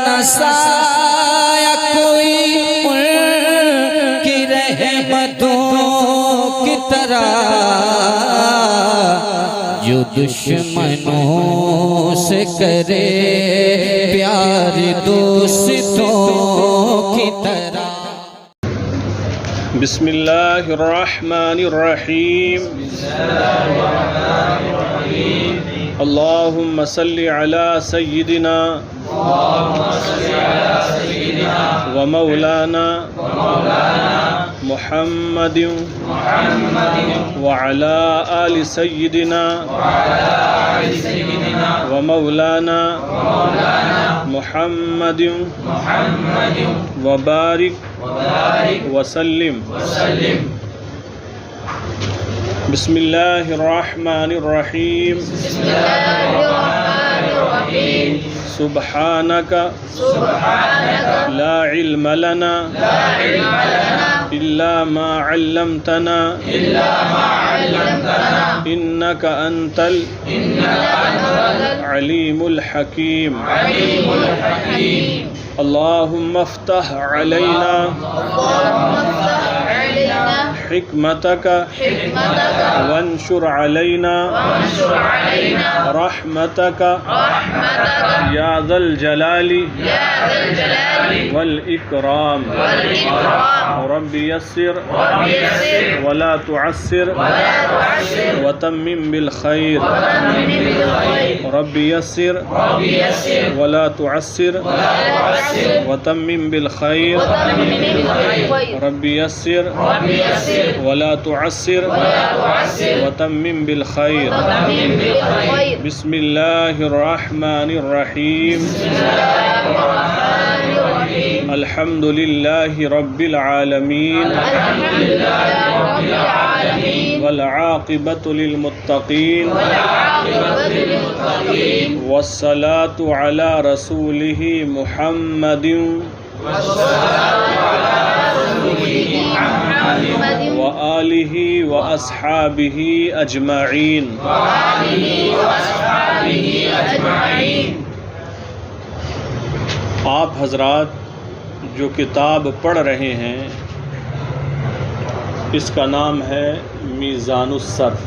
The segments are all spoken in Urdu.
نسایا کوئی ان کی رحمتوں کی طرح جو دشمنوں سے کرے پیار دوستوں کی طرح۔ بسم اللہ الرحمن الرحیم۔ اللہم صلی علی سیدنا ومولانا محمد وعلى آل سيدنا ومولانا محمد وبارك وسلم۔ بسم اللہ الرحمن الرحیم۔ سبحانك لا علم لنا إلا ما علمتنا إنك أنت العليم الحكيم۔ اللهم افتح علينا حکمتک وانشر علینا رحمتک یا ذا الجلال والاکرام۔ رب یسر ولا تعسر وتمم بالخیر۔ رب یسر ولا تعسر وتمم بالخیر۔ رب یسر ولا تعسر وتمم بالخیر۔ بسم اللہ الرحمن الرحیم۔ الحمد للہ رب العالمین والعاقبۃ للمتقین والصلاة علی رسولہ محمد وآلہ واصحابہ اجمعین۔ آپ حضرات جو کتاب پڑھ رہے ہیں اس کا نام ہے میزان الصرف۔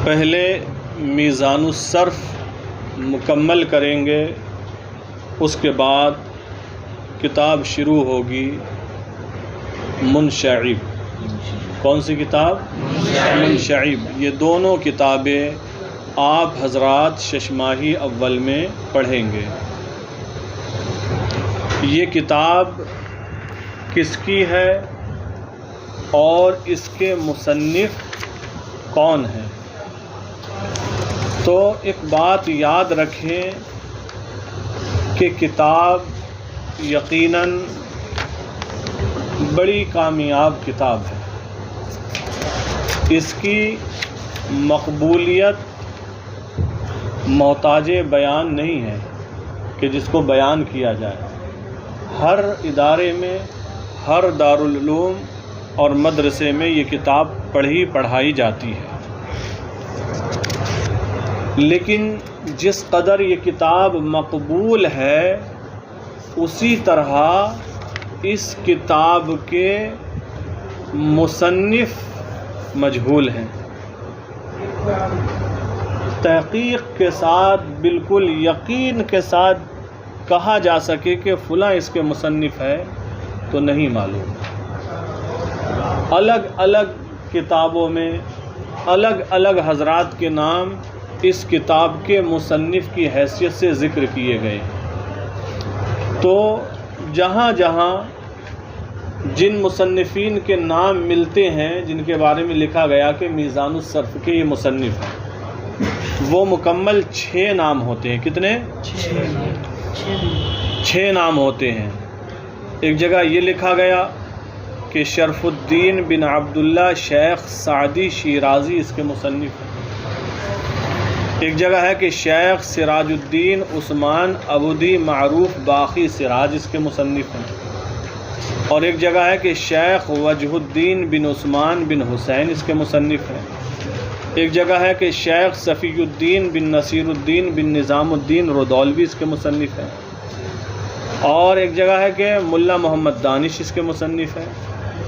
پہلے میزان الصرف مکمل کریں گے، اس کے بعد کتاب شروع ہوگی منشعب۔ کون سی کتاب؟ منشعب۔ یہ دونوں کتابیں آپ حضرات ششماہی اول میں پڑھیں گے۔ یہ کتاب کس کی ہے اور اس کے مصنف کون ہیں؟ تو ایک بات یاد رکھیں کہ کتاب یقیناً بڑی کامیاب کتاب ہے۔ اس کی مقبولیت محتاج بیان نہیں ہے کہ جس کو بیان کیا جائے۔ ہر ادارے میں، ہر دارالعلوم اور مدرسے میں یہ کتاب پڑھائی جاتی ہے، لیکن جس قدر یہ کتاب مقبول ہے اسی طرح اس کتاب کے مصنف مجہول ہیں۔ تحقیق کے ساتھ بالکل یقین کے ساتھ کہا جا سکے کہ فلاں اس کے مصنف ہے تو نہیں معلوم۔ الگ الگ کتابوں میں الگ الگ حضرات کے نام اس کتاب کے مصنف کی حیثیت سے ذکر کیے گئے۔ تو جہاں جہاں جن مصنفین کے نام ملتے ہیں، جن کے بارے میں لکھا گیا کہ میزان الصرف کے یہ مصنف ہیں، وہ مکمل 6 نام ہوتے ہیں۔ کتنے؟ 6 نام ہوتے ہیں۔ ایک جگہ یہ لکھا گیا کہ شرف الدین بن عبداللہ شیخ سعدی شیرازی اس کے مصنف ہیں۔ ایک جگہ ہے کہ شیخ سراج الدین عثمان ابودی معروف باقی سراج اس کے مصنف ہیں۔ اور ایک جگہ ہے کہ شیخ وجہ الدین بن عثمان بن حسین اس کے مصنف ہیں۔ ایک جگہ ہے کہ شیخ صفی الدین بن نصیر الدین بن نظام الدین رودولوی اس کے مصنف ہیں، اور ایک جگہ ہے کہ ملا محمد دانش اس کے مصنف ہیں،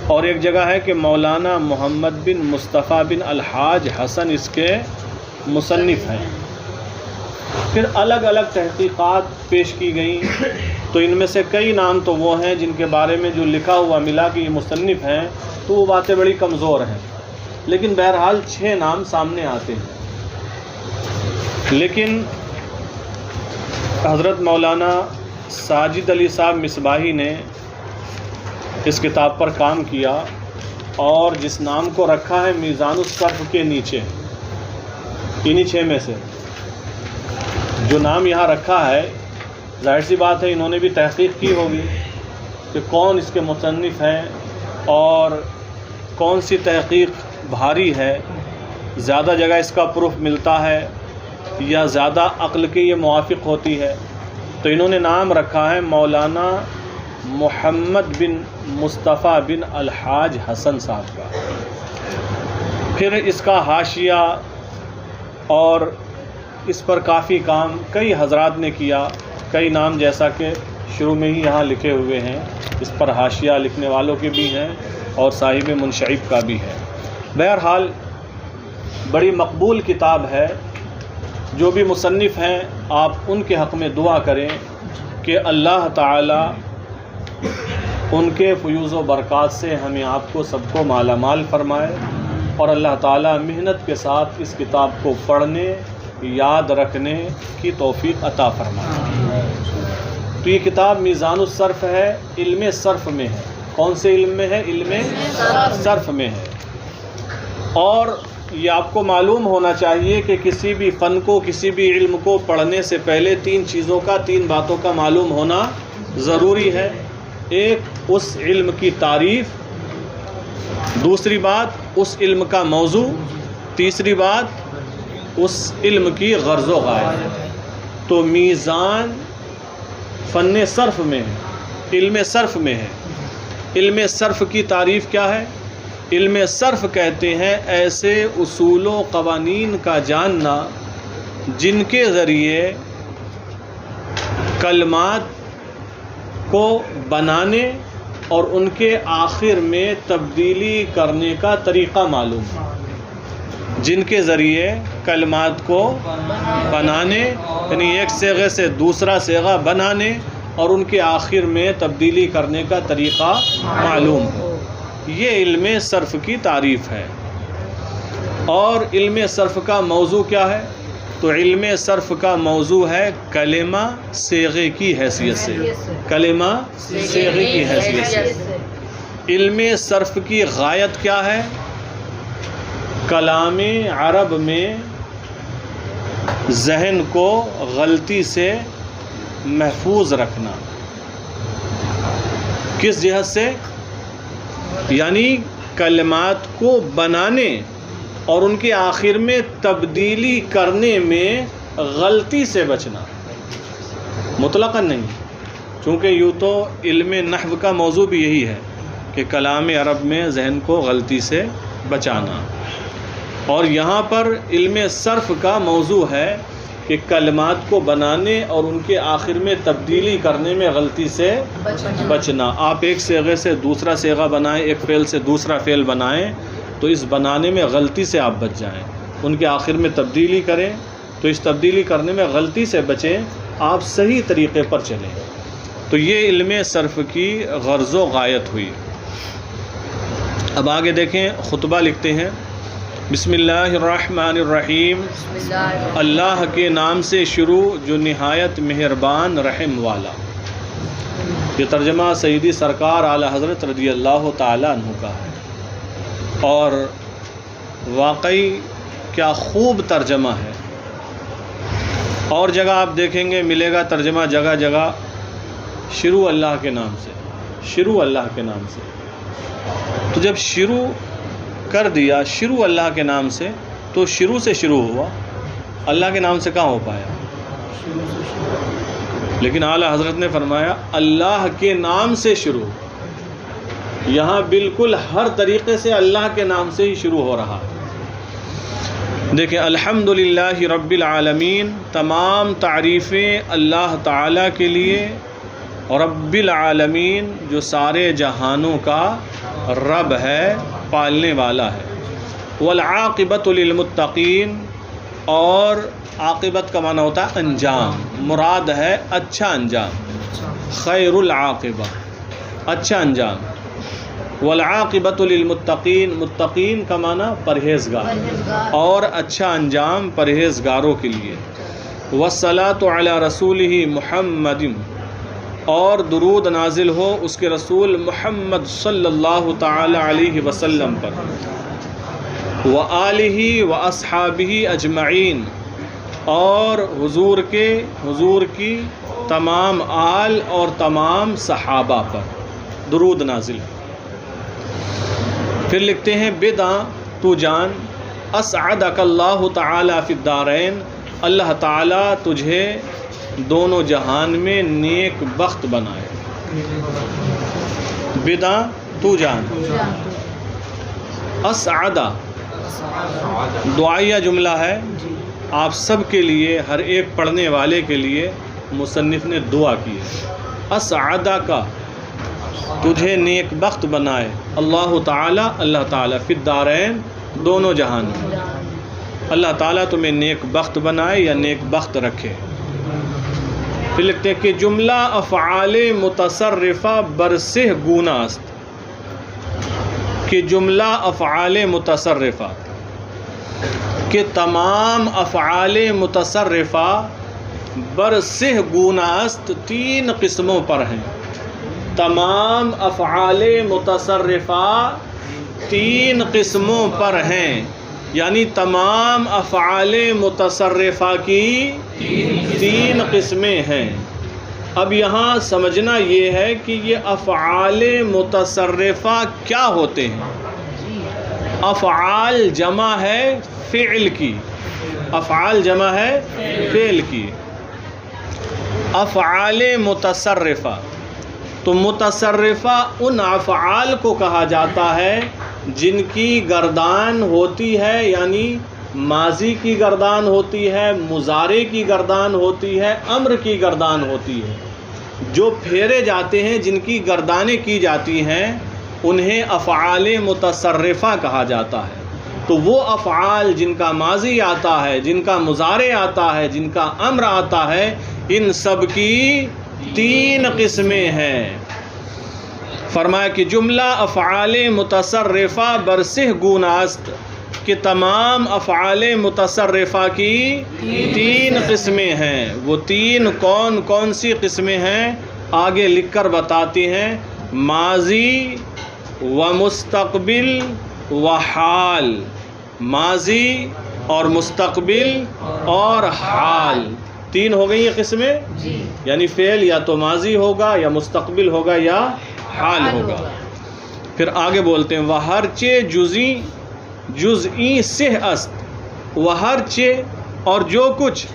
اور ایک جگہ ہے کہ مولانا محمد بن مصطفیٰ بن الحاج حسن اس کے مصنف ہیں۔ پھر الگ الگ تحقیقات پیش کی گئیں، تو ان میں سے کئی نام تو وہ ہیں جن کے بارے میں جو لکھا ہوا ملا کہ یہ مصنف ہیں، تو وہ باتیں بڑی کمزور ہیں، لیکن بہرحال 6 نام سامنے آتے ہیں۔ لیکن حضرت مولانا ساجد علی صاحب مصباحی نے اس کتاب پر کام کیا، اور جس نام کو رکھا ہے میزان الصرف کے نیچے، انہی 6 میں سے جو نام یہاں رکھا ہے، ظاہر سی بات ہے انہوں نے بھی تحقیق کی ہوگی کہ کون اس کے مصنف ہیں اور کون سی تحقیق بھاری ہے، زیادہ جگہ اس کا پروف ملتا ہے یا زیادہ عقل کے یہ موافق ہوتی ہے، تو انہوں نے نام رکھا ہے مولانا محمد بن مصطفیٰ بن الحاج حسن صاحب کا۔ پھر اس کا حاشیہ اور اس پر کافی کام کئی حضرات نے کیا، کئی نام جیسا کہ شروع میں ہی یہاں لکھے ہوئے ہیں، اس پر حاشیہ لکھنے والوں کے بھی ہیں اور صاحب منشعب کا بھی ہے۔ بہرحال بڑی مقبول کتاب ہے، جو بھی مصنف ہیں آپ ان کے حق میں دعا کریں کہ اللہ تعالی ان کے فیوز و برکات سے ہمیں آپ کو سب کو مالا مال فرمائے، اور اللہ تعالی محنت کے ساتھ اس کتاب کو پڑھنے یاد رکھنے کی توفیق عطا فرمائے۔ تو یہ کتاب میزان الصرف ہے، علم صرف میں ہے۔ کون سے علم میں ہے؟ علم صرف میں ہے۔ اور یہ آپ کو معلوم ہونا چاہیے کہ کسی بھی فن کو، کسی بھی علم کو پڑھنے سے پہلے 3 چیزوں کا، 3 باتوں کا معلوم ہونا ضروری ہے۔ ایک، اس علم کی تعریف، دوسری بات اس علم کا موضوع، تیسری بات اس علم کی غرض و غایت۔ تو میزان فن صرف میں ہے، علم صرف میں ہے۔ علم صرف کی تعریف کیا ہے؟ علم صرف کہتے ہیں ایسے اصول و قوانین کا جاننا جن کے ذریعے کلمات کو بنانے اور ان کے آخر میں تبدیلی کرنے کا طریقہ معلوم ہے، جن کے ذریعے کلمات کو بنانے، یعنی ایک صیغے سے دوسرا صیغہ بنانے اور ان کے آخر میں تبدیلی کرنے کا طریقہ معلوم ہو، یہ علم صرف کی تعریف ہے۔ اور علم صرف کا موضوع کیا ہے؟ تو علم صرف کا موضوع ہے کلمہ صیغے کی حیثیت سے، کلمہ صیغے کی حیثیت سے۔ علم صرف کی غایت کیا ہے؟ کلام عرب میں ذہن کو غلطی سے محفوظ رکھنا۔ کس جہت سے؟ یعنی کلمات کو بنانے اور ان کے آخر میں تبدیلی کرنے میں غلطی سے بچنا، مطلقاً نہیں، چونکہ یوں تو علم نحو کا موضوع بھی یہی ہے کہ کلام عرب میں ذہن کو غلطی سے بچانا، اور یہاں پر علم صرف کا موضوع ہے کہ کلمات کو بنانے اور ان کے آخر میں تبدیلی کرنے میں غلطی سے بچنا۔ آپ ایک صیغے سے دوسرا صیغہ بنائیں، ایک فعل سے دوسرا فعل بنائیں، تو اس بنانے میں غلطی سے آپ بچ جائیں، ان کے آخر میں تبدیلی کریں تو اس تبدیلی کرنے میں غلطی سے بچیں، آپ صحیح طریقے پر چلیں۔ تو یہ علم صرف کی غرض و غایت ہوئی۔ اب آگے دیکھیں، خطبہ لکھتے ہیں، بسم اللہ الرحمن الرحیم، اللہ کے نام سے شروع جو نہایت مہربان رحم والا۔ یہ ترجمہ سیدی سرکار اعلیٰ حضرت رضی اللہ تعالیٰ عنہ کا ہے، اور واقعی کیا خوب ترجمہ ہے۔ اور جگہ آپ دیکھیں گے ملے گا ترجمہ جگہ جگہ شروع اللہ کے نام سے، شروع اللہ کے نام سے۔ تو جب شروع کر دیا شروع اللہ کے نام سے، تو شروع سے شروع ہوا، اللہ کے نام سے کہاں ہو پایا؟ لیکن اعلیٰ حضرت نے فرمایا اللہ کے نام سے شروع، یہاں بالکل ہر طریقے سے اللہ کے نام سے ہی شروع ہو رہا۔ دیکھیں الحمدللہ رب العالمین، تمام تعریفیں اللہ تعالیٰ کے لیے، رب العالمین جو سارے جہانوں کا رب ہے، پالنے والا ہے۔ والعاقبۃ للمتقین، اور عاقبت کا معنی ہوتا ہے انجام، مراد ہے اچھا انجام، خیر العاقبہ، اچھا انجام۔ والعاقبۃ للمتقین، متقین کا معنی پرہیزگار، اور اچھا انجام پرہیزگاروں کے لیے۔ والصلاۃ علی رسولہ محمد، اور درود نازل ہو اس کے رسول محمد صلی اللہ تعالی علیہ وسلم پر، وآلہ واصحابہ اجمعین، اور حضور کی تمام آل اور تمام صحابہ پر درود نازل ہو۔ پھر لکھتے ہیں بدعا تو جان، اسعدک اللہ تعالی فی الدارین، اللہ تعالیٰ تجھے دونوں جہان میں نیک بخت بنائے۔ بدعا تو جان، اسعدہ دعائیہ جملہ ہے، آپ سب کے لیے، ہر ایک پڑھنے والے کے لیے مصنف نے دعا کی ہے۔ اسعدہ کا، تجھے نیک بخت بنائے اللہ تعالیٰ، اللہ تعالیٰ فی الدارین، دونوں جہان میں، اللہ تعالیٰ تمہیں نیک بخت بنائے یا نیک بخت رکھے۔ پھر لکھتے ہیں کہ جملہ افعال متصرفہ برسہ گونہ است، کہ جملہ افعال متصرفہ، کہ تمام افعال متصرفہ برسہ گونہ است، تین قسموں پر ہیں۔ تمام افعال متصرفہ تین قسموں پر ہیں، یعنی تمام افعال متصرفہ کی تین قسمیں ہیں۔ اب یہاں سمجھنا یہ ہے کہ یہ افعال متصرفہ کیا ہوتے ہیں۔ افعال جمع ہے فعل کی، افعال جمع ہے فعل کی۔ افعال متصرفہ، تو متصرفہ ان افعال کو کہا جاتا ہے جن کی گردان ہوتی ہے، یعنی ماضی کی گردان ہوتی ہے، مضارع کی گردان ہوتی ہے، امر کی گردان ہوتی ہے۔ جو پھیرے جاتے ہیں، جن کی گردانیں کی جاتی ہیں، انہیں افعال متصرفہ کہا جاتا ہے۔ تو وہ افعال جن کا ماضی آتا ہے، جن کا مضارع آتا ہے، جن کا امر آتا ہے، ان سب کی تین قسمیں ہیں۔ فرمایا کہ جملہ افعال متصرفہ برسہ گونہ است، کہ تمام افعال متصرفہ کی تین قسمیں ہیں۔ وہ تین کون کون سی قسمیں ہیں آگے لکھ کر بتاتے ہیں۔ ماضی و مستقبل و حال، ماضی اور مستقبل اور حال، تین ہو گئی یہ قسمیں، یعنی فعل یا تو ماضی ہوگا یا مستقبل ہوگا یا حال ہوگا۔ پھر آگے بولتے ہیں وہرچے جزئی سے است، وہرچے اور جو کچھ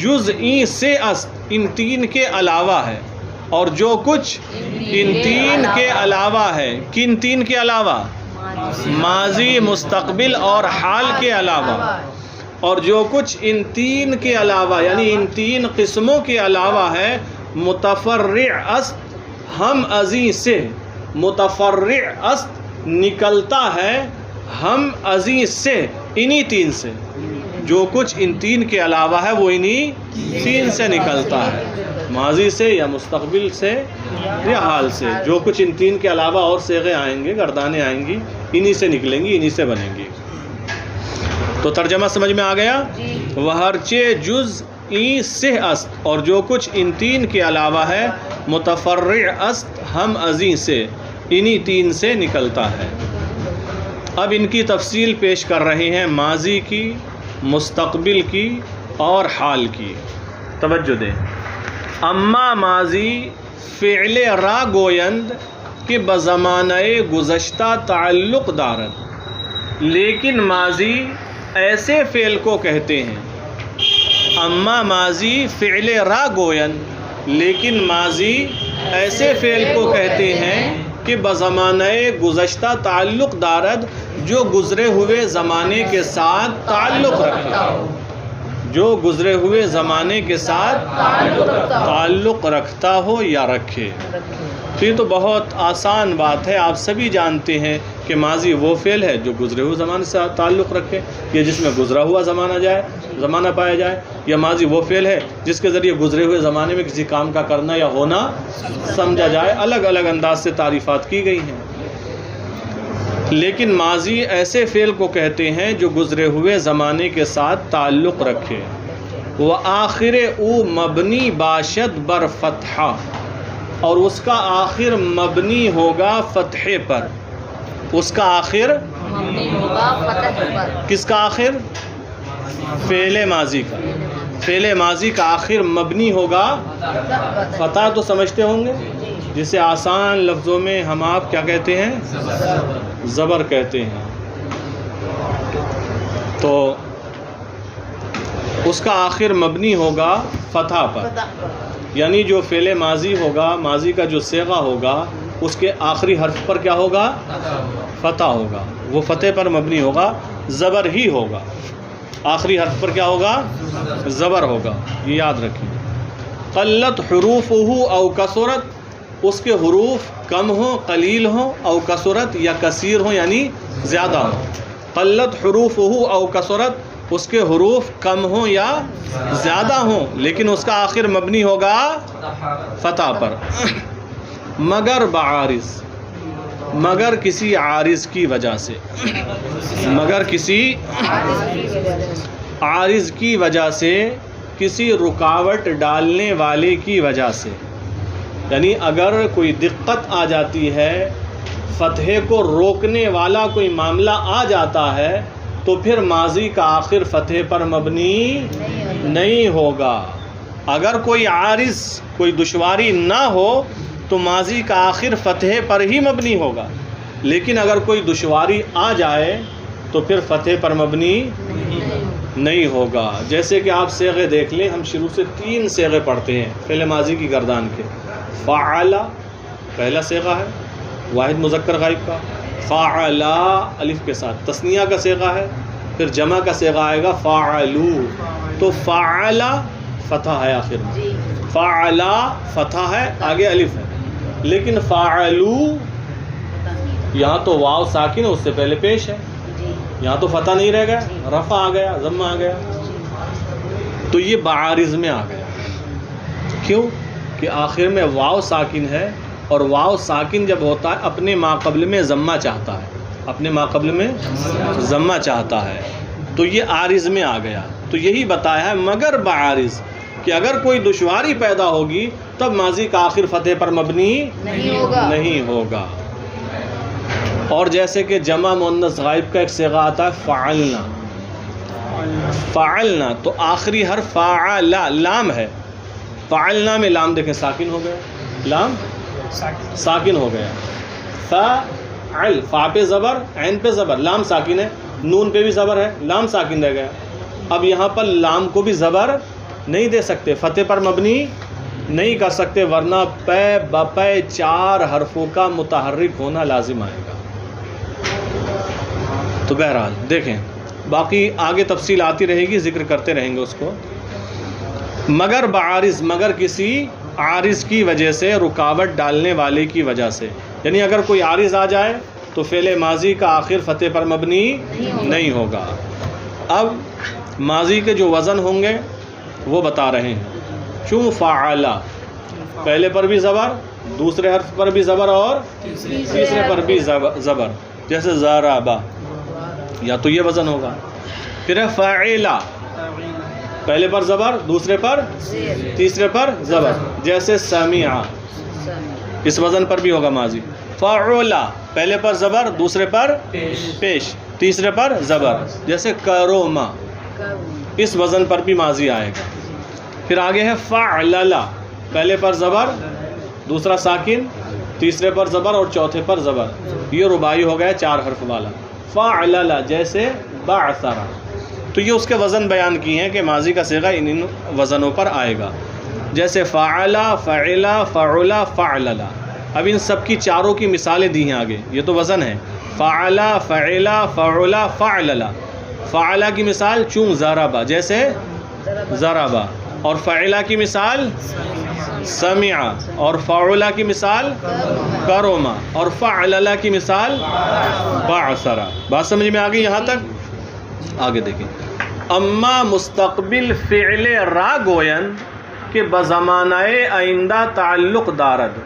جزئی سے است ان تین کے علاوہ ہے، اور جو کچھ ان تین کے علاوہ ہے۔ کن تین کے علاوہ؟ ماضی، مستقبل اور حال کے علاوہ۔ اور جو کچھ ان تین کے علاوہ، یعنی ان تین قسموں کے علاوہ ہے، متفرع است ہم ازیں سے، متفرع است نکلتا ہے ہم ازیں سے، انہی تین سے۔ جو کچھ ان تین کے علاوہ ہے وہ انہی تین سے نکلتا ہے، ماضی سے یا مستقبل سے یا حال سے۔ جو کچھ ان تین کے علاوہ اور صیغے آئیں گے، گردانیں آئیں گی، انہی سے نکلیں گی، انہی سے بنیں گی۔ تو ترجمہ سمجھ میں آ گیا؟ وہرچے جزئی سے است، اور جو کچھ ان تین کے علاوہ ہے، متفرع است ہم ازیں سے، انہی تین سے نکلتا ہے۔ اب ان کی تفصیل پیش کر رہے ہیں، ماضی کی، مستقبل کی اور حال کی۔ توجہ دیں۔ اما ماضی فعل را گویند کہ بزمانہ گزشتہ تعلق دارد، لیکن ماضی ایسے فعل کو کہتے ہیں۔ اما ماضی فعل را گویند، لیکن ماضی ایسے فعل کو کہتے ہیں کہ بزمانہ گزشتہ تعلق دارد جو گزرے ہوئے زمانے کے ساتھ تعلق رکھے، جو گزرے ہوئے زمانے کے ساتھ تعلق رکھتا ہو یا رکھے۔ تو یہ تو بہت آسان بات ہے، آپ سبھی جانتے ہیں کہ ماضی وہ فعل ہے جو گزرے ہوئے زمانے سے تعلق رکھے، یا جس میں گزرا ہوا زمانہ پایا جائے، یا ماضی وہ فعل ہے جس کے ذریعے گزرے ہوئے زمانے میں کسی کام کا کرنا یا ہونا سمجھا جائے۔ الگ الگ انداز سے تعریفات کی گئی ہیں، لیکن ماضی ایسے فعل کو کہتے ہیں جو گزرے ہوئے زمانے کے ساتھ تعلق رکھے۔ وآخر او مبنی باشد بر فتحہ، اور اس کا آخر مبنی ہوگا فتحے پر، اس کا آخر کس کا آخر؟ فعل ماضی کا، فعل ماضی کا آخر مبنی ہوگا فتح تو سمجھتے ہوں گے، جسے آسان لفظوں میں ہم آپ کیا کہتے ہیں؟ زبر کہتے ہیں۔ تو اس کا آخر مبنی ہوگا فتح پر، یعنی جو فعل ماضی ہوگا، ماضی کا جو صیغہ ہوگا، اس کے آخری حرف پر کیا ہوگا؟ فتح ہوگا، وہ فتح پر مبنی ہوگا، زبر ہی ہوگا، آخری حرف پر کیا ہوگا؟ زبر ہوگا، یہ یاد رکھیں۔ قلت حروفہ او کثرت، اس کے حروف کم ہوں، قلیل ہوں، او کثرت یا کثیر ہوں یعنی زیادہ ہوں۔ قلت حروفہ او کثرت، اس کے حروف کم ہوں یا زیادہ ہوں، لیکن اس کا آخر مبنی ہوگا فتح پر۔ مگر بعارض، مگر کسی عارض کی وجہ سے، مگر کسی عارض کی وجہ سے، کسی رکاوٹ ڈالنے والے کی وجہ سے، یعنی اگر کوئی دقت آ جاتی ہے، فتحے کو روکنے والا کوئی معاملہ آ جاتا ہے، تو پھر ماضی کا آخر فتحے پر مبنی نہیں ہوگا۔ اگر کوئی عارض، کوئی دشواری نہ ہو تو ماضی کا آخر فتحے پر ہی مبنی ہوگا، لیکن اگر کوئی دشواری آ جائے تو پھر فتحے پر مبنی نہیں ہوگا۔ جیسے کہ آپ صیغے دیکھ لیں، ہم شروع سے 3 صیغے پڑھتے ہیں فعل ماضی کی گردان کے۔ فعل پہلا صیغہ ہے واحد مذکر غائب کا، فعلا الف کے ساتھ تثنیہ کا صیغہ ہے، پھر جمع کا صیغہ آئے گا فعلو، تو فعلا فتح ہے آخر میں، فعلا فتح ہے، آگے الف ہے، لیکن فعلو یہاں تو واو ساکن ہے، اس سے پہلے پیش ہے، یہاں تو فتح نہیں رہ گیا، رفع آ گیا، ضمہ آ گیا، تو یہ بعارض میں آ گیا۔ کیوں کہ آخر میں واو ساکن ہے، اور واو ساکن جب ہوتا ہے اپنے ماقبل میں ضمہ چاہتا ہے، اپنے ماقبل میں ضمہ چاہتا ہے، تو یہ عارض میں آ گیا۔ تو یہی بتایا ہے مگر بعارض، کہ اگر کوئی دشواری پیدا ہوگی تب ماضی کا آخر فتح پر مبنی نہیں ہوگا۔ اور جیسے کہ جمع مؤنث غائب کا ایک صیغہ آتا ہے فعلنا، فعلنا تو آخری حرف فعلا لام ہے، فعلنا میں لام دیکھیں ساکن ہو گیا، لام ساکن ہو گیا، فعل فا پہ زبر، عین پہ زبر، لام ساکن ہے، نون پہ بھی زبر ہے، لام ساکن رہ گیا۔ اب یہاں پر لام کو بھی زبر نہیں دے سکتے، فتح پر مبنی نہیں کر سکتے، ورنہ پے بپے 4 حرفوں کا متحرک ہونا لازم آئے گا۔ تو بہرحال دیکھیں، باقی آگے تفصیل آتی رہے گی، ذکر کرتے رہیں گے اس کو۔ مگر بعارض، مگر کسی عارض کی وجہ سے، رکاوٹ ڈالنے والے کی وجہ سے، یعنی اگر کوئی عارض آ جائے تو فعل ماضی کا آخر فتح پر مبنی نہیں ہوگا۔ اب ماضی کے جو وزن ہوں گے وہ بتا رہے ہیں۔ چوں فعلا، پہلے پر بھی زبر، دوسرے حرف پر بھی زبر، اور تیسرے پر بھی زبر، جیسے ضربا، یا تو یہ وزن ہوگا۔ پھر ہے فعلا، پہلے پر زبر، دوسرے پر، تیسرے پر زبر، جیسے سمعا، اس وزن پر بھی ہوگا ماضی۔ فعلا، پہلے پر زبر، دوسرے پر پیش، تیسرے پر زبر، جیسے کروما، اس وزن پر بھی ماضی آئے گا۔ پھر آگے ہے فعللا، پہلے پر زبر، دوسرا ساکن، تیسرے پر زبر اور چوتھے پر زبر، یہ رباعی ہو گیا 4 حرف والا۔ فعللا جیسے بعثرا، تو یہ اس کے وزن بیان کی ہیں کہ ماضی کا صیغہ ان وزنوں پر آئے گا، جیسے فعلا، فعلا، فعلا، فعللا، اب ان سب کی چاروں کی مثالیں دی ہیں آگے. یہ تو وزن ہے. فعلا، فعلا، فعلا، فعللا. فعلا کی مثال چون ضربا، جیسے ضربا. اور فعلا کی مثال سمع. اور فعلا کی مثال کرما. اور فعللا کی مثال بعثرا. بات سمجھ میں آ گئی یہاں تک؟ آگے دیکھیں. اما مستقبل فعل را گوین کہ بزمانہ آئندہ تعلق دارد،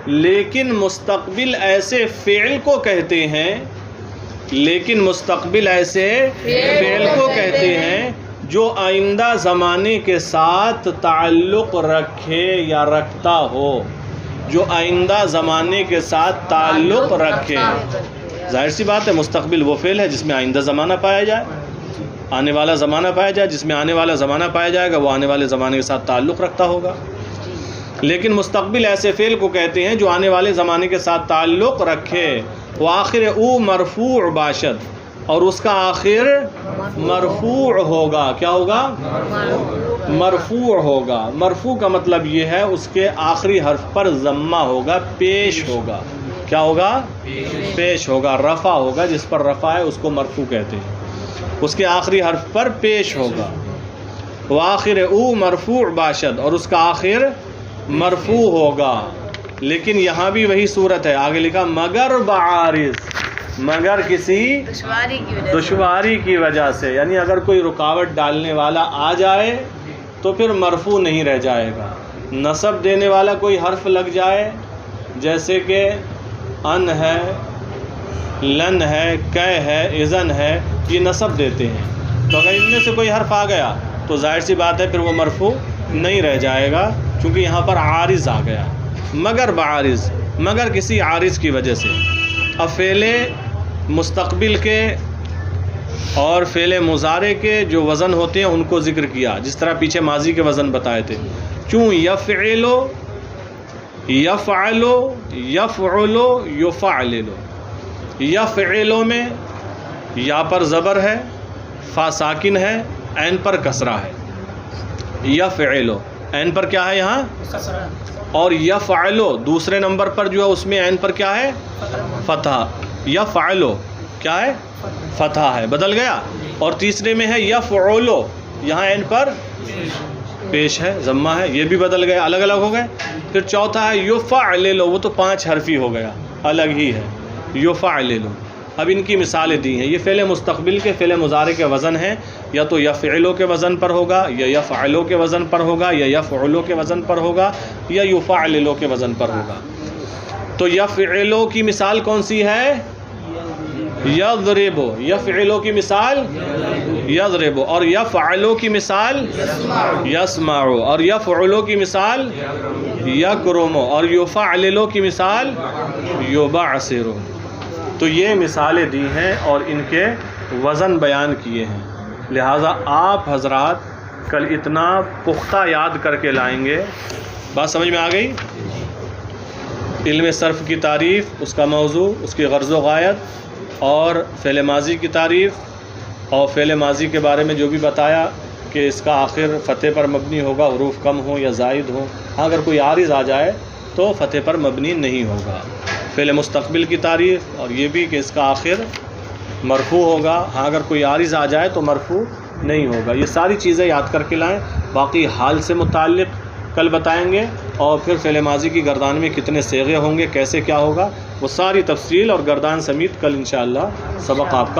لیکن مستقبل ایسے فعل کو کہتے ہیں، لیکن مستقبل ایسے فعل کو کہتے ہیں جو آئندہ زمانے کے ساتھ تعلق رکھے یا رکھتا ہو. جو آئندہ زمانے کے ساتھ تعلق رکھے. ظاہر سی بات ہے مستقبل وہ فعل ہے جس میں آئندہ زمانہ پایا جائے، آنے والا زمانہ پایا جائے. جس میں آنے والا زمانہ پایا جائے گا وہ آنے والے زمانے کے ساتھ تعلق رکھتا ہوگا. لیکن مستقبل ایسے فعل کو کہتے ہیں جو آنے والے زمانے کے ساتھ تعلق رکھے. وآخر او مرفوع باشد، اور اس کا آخر مرفوع ہوگا. کیا ہوگا؟ مرفوع ہوگا. مرفوع کا مطلب یہ ہے اس کے آخری حرف پر ضمہ ہوگا، پیش ہوگا. کیا ہوگا؟ پیش ہوگا. رفع ہوگا، جس پر رفع ہے اس کو مرفوع کہتے ہیں. اس کے آخری حرف پر پیش ہوگا. وآخر او مرفوع باشد، اور اس کا آخر مرفوع ہوگا. لیکن یہاں بھی وہی صورت ہے. آگے لکھا مگر بعارض، مگر کسی دشواری کی وجہ سے. یعنی اگر کوئی رکاوٹ ڈالنے والا آ جائے تو پھر مرفوع نہیں رہ جائے گا. نصب دینے والا کوئی حرف لگ جائے، جیسے کہ ان ہے، لن ہے، کہ ہے، اذن ہے، یہ نصب دیتے ہیں. تو اگر ان میں سے کوئی حرف آ گیا تو ظاہر سی بات ہے پھر وہ مرفوع نہیں رہ جائے گا، کیونکہ یہاں پر عارض آ گیا. مگر بعارض، مگر کسی عارض کی وجہ سے. اب فعل مستقبل کے اور فعل مضارع کے جو وزن ہوتے ہیں ان کو ذکر کیا، جس طرح پیچھے ماضی کے وزن بتائے تھے. چون یفعلو، یفعلو، یفعلو، یفعللو. یفعلو میں یا پر زبر ہے، فا ساکن ہے، عین پر کسرہ ہے. یفعلو، عین پر کیا ہے یہاں؟ اور یفعلو دوسرے نمبر پر جو ہے اس میں عین پر کیا ہے؟ فتح. یفعلو کیا ہے؟ فتح ہے، بدل گیا. اور تیسرے میں ہے یفعلو، یہاں عین پر پیش ہے، ضمہ ہے، یہ بھی بدل گیا، الگ الگ ہو گئے. پھر چوتھا ہے یفعللو، وہ تو 5 حرفی ہو گیا، الگ ہی ہے. یفعللو. اب ان کی مثالیں دی ہیں. یہ فعل مستقبل کے فعل مضارع کے وزن ہیں، یا تو یفعلو کے وزن پر ہوگا، یا یفعلو کے وزن پر ہوگا، یا یفعلو کے وزن پر ہوگا، یا یفعللو کے وزن پر ہوگا. تو یفعلو کی مثال کون سی ہے؟ یضربو. یفعلو کی مثال یضربو. اور یفعلو کی مثال یسمعو. اور یفعلو کی مثال یکرمو. اور یفعللو کی مثال یبعثرو. تو یہ مثالیں دی ہیں اور ان کے وزن بیان کیے ہیں. لہٰذا آپ حضرات کل اتنا پختہ یاد کر کے لائیں گے. بات سمجھ میں آ گئی؟ علم صرف کی تعریف، اس کا موضوع، اس کی غرض و غایت، اور فعل ماضی کی تعریف، اور فعل ماضی کے بارے میں جو بھی بتایا کہ اس کا آخر فتح پر مبنی ہوگا، حروف کم ہوں یا زائد ہوں. ہاں اگر کوئی عارض آ جائے تو فتح پر مبنی نہیں ہوگا. فعل مستقبل کی تعریف، اور یہ بھی کہ اس کا آخر مرفوع ہوگا. ہاں اگر کوئی عارض آ جائے تو مرفوع نہیں ہوگا. یہ ساری چیزیں یاد کر کے لائیں. باقی حال سے متعلق کل بتائیں گے، اور پھر فعل ماضی کی گردان میں کتنے صیغے ہوں گے، کیسے کیا ہوگا، وہ ساری تفصیل اور گردان سمیت کل انشاءاللہ سبق آپ کا